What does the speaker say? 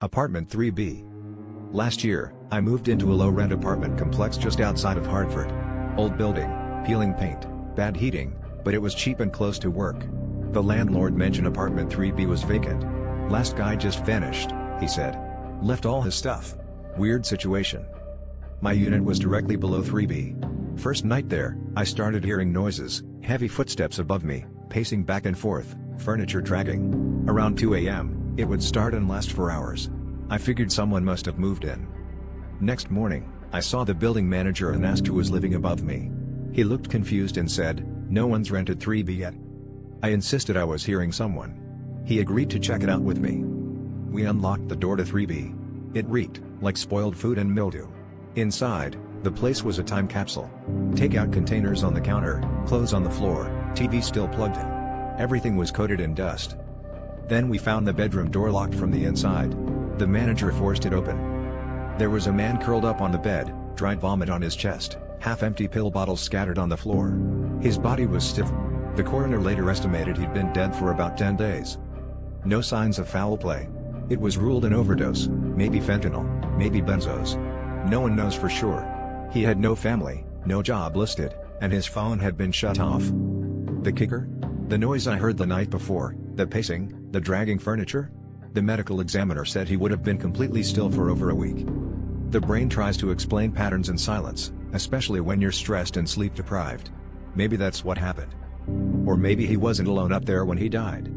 Apartment 3B. Last year, I moved into a low-rent apartment complex just outside of Hartford. Old building, peeling paint, bad heating, but it was cheap and close to work. The landlord mentioned apartment 3B was vacant. Last guy just vanished, he said. Left all his stuff. Weird situation. My unit was directly below 3B. First night there, I started hearing noises, heavy footsteps above me, pacing back and forth, furniture dragging. Around 2 a.m., it would start and last for hours. I figured someone must have moved in. Next morning, I saw the building manager and asked who was living above me. He looked confused and said, "No one's rented 3B yet." I insisted I was hearing someone. He agreed to check it out with me. We unlocked the door to 3B. It reeked like spoiled food and mildew. Inside, the place was a time capsule. Takeout containers on the counter, clothes on the floor, TV still plugged in. Everything was coated in dust. Then we found the bedroom door locked from the inside. The manager forced it open. There was a man curled up on the bed, dried vomit on his chest, half-empty pill bottles scattered on the floor. His body was stiff. The coroner later estimated he'd been dead for about 10 days. No signs of foul play. It was ruled an overdose, maybe fentanyl, maybe benzos. No one knows for sure. He had no family, no job listed, and his phone had been shut off. The kicker? The noise I heard the night before, the pacing, the dragging furniture? The medical examiner said he would have been completely still for over a week. The brain tries to explain patterns in silence, especially when you're stressed and sleep deprived. Maybe that's what happened. Or maybe he wasn't alone up there when he died.